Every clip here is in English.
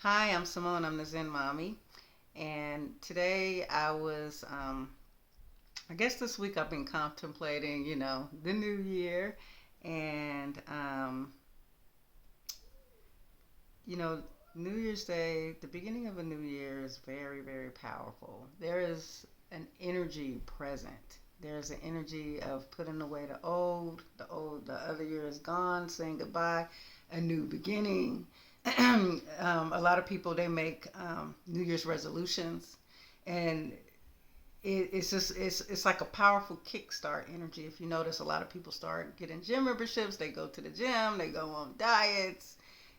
Hi, I'm Simone. I'm the Zen Mommy. And today I guess this week I've been contemplating, the new year. And, you know, New Year's Day, the beginning of a new year is very, very powerful. There is an energy present. There's an energy of putting away the other year is gone, saying goodbye, a new beginning. A lot of people they make New Year's resolutions, and it's like a powerful kickstart energy. If you notice, a lot of people start getting gym memberships. They go to the gym. They go on diets.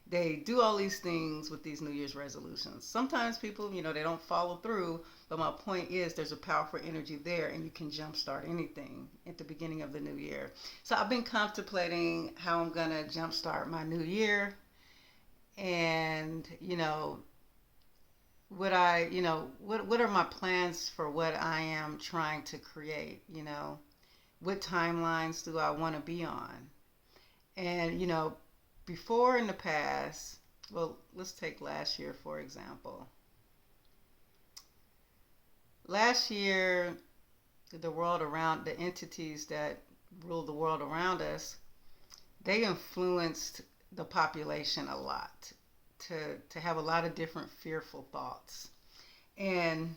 They do all these things with these New Year's resolutions. Sometimes people, they don't follow through. But my point is, there's a powerful energy there, and you can jumpstart anything at the beginning of the new year. So I've been contemplating how I'm gonna jumpstart my new year, and what are my plans for what I am trying to create. What timelines do I want to be on? And before in the past, well, let's take last year for example. Last year, the entities that rule the world around us, they influenced the population a lot to have a lot of different fearful thoughts. And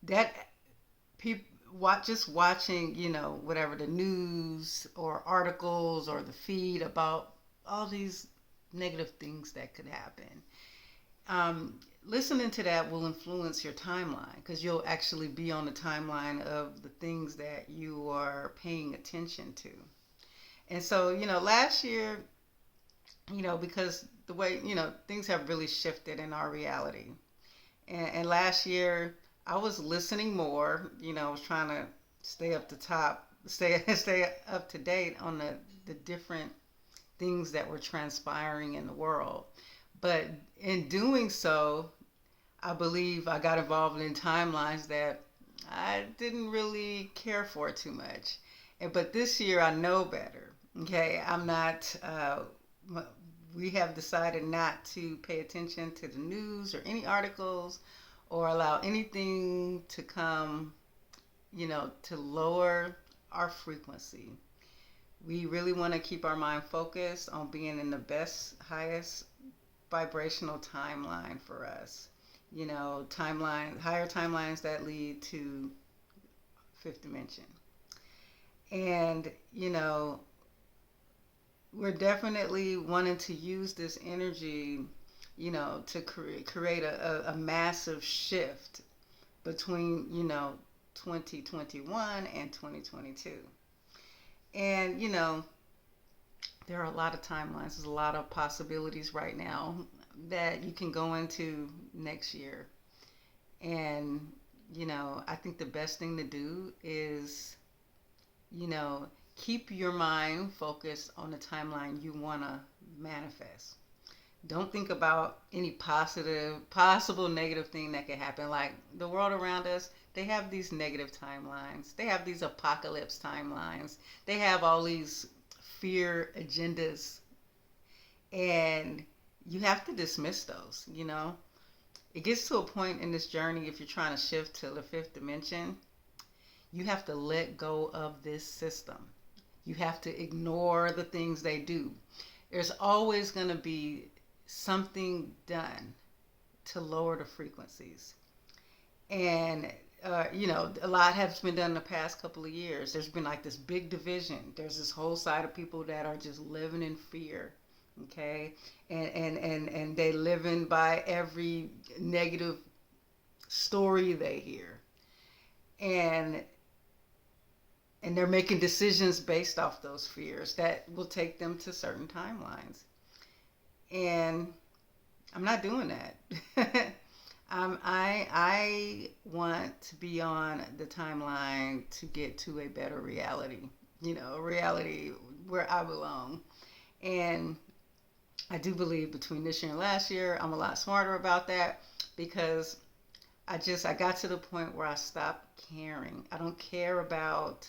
that people just watching, whatever the news or articles or the feed about all these negative things that could happen. Listening to that will influence your timeline because you'll actually be on the timeline of the things that you are paying attention to. And so, last year, because the way, things have really shifted in our reality. And last year, I was listening more. I was trying to stay up to top, stay up to date on the different things that were transpiring in the world. But in doing so, I believe I got involved in timelines that I didn't really care for too much. But this year, I know better. Okay, I'm not. We have decided not to pay attention to the news or any articles or allow anything to come, to lower our frequency. We really want to keep our mind focused on being in the best, highest vibrational timeline for us. Higher timelines that lead to fifth dimension. And, we're definitely wanting to use this energy, to create a massive shift between, 2021 and 2022. And, there are a lot of timelines. There's a lot of possibilities right now that you can go into next year. And, I think the best thing to do is, you know, keep your mind focused on the timeline you want to manifest. Don't think about any possible negative thing that could happen. Like the world around us, they have these negative timelines. They have these apocalypse timelines. They have all these fear agendas. And you have to dismiss those. It gets to a point in this journey, if you're trying to shift to the fifth dimension, you have to let go of this system. You have to ignore the things they do. There's always going to be something done to lower the frequencies. And, a lot has been done in the past couple of years. There's been like this big division. There's this whole side of people that are just living in fear. Okay. And they living by every negative story they hear. And and they're making decisions based off those fears that will take them to certain timelines. And I'm not doing that. I want to be on the timeline to get to a better reality, a reality where I belong. And I do believe between this year and last year, I'm a lot smarter about that because I got to the point where I stopped caring. I don't care about,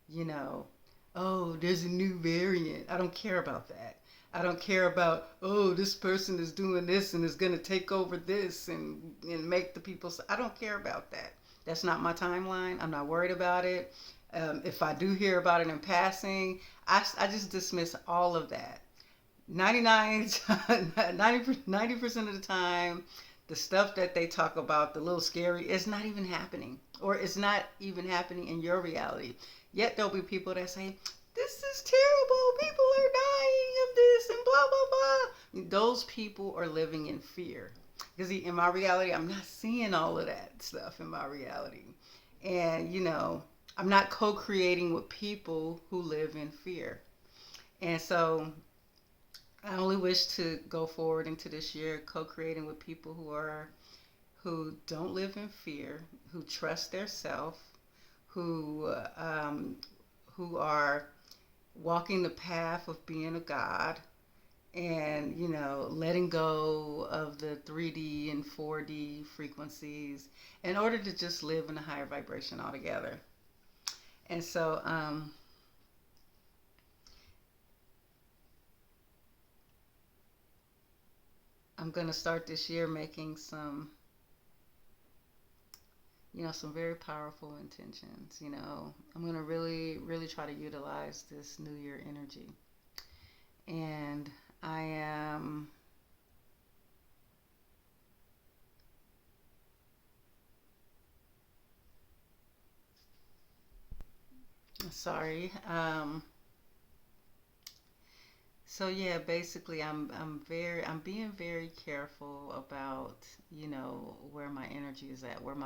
you know, oh, there's a new variant. I don't care about that. I don't care about, oh, this person is doing this and is going to take over this and make the people. I don't care about that. That's not my timeline. I'm not worried about it. If I do hear about it in passing, I just dismiss all of that. 99, 90% of the time, the stuff that they talk about, the little scary, it's not even happening. Or it's not even happening in your reality. Yet there'll be people that say, this is terrible. People are dying of this and blah, blah, blah. Those people are living in fear. Because in my reality, I'm not seeing all of that stuff in my reality. And, I'm not co creating with people who live in fear. And so I only wish to go forward into this year co-creating with people who don't live in fear, who trust their self, who who are walking the path of being a God, and letting go of the 3D and 4D frequencies in order to just live in a higher vibration altogether. And so I'm going to start this year making some very powerful intentions. I'm going to really, really try to utilize this New Year energy. And I am sorry. So yeah, basically, I'm being very careful about where my energy is at, where my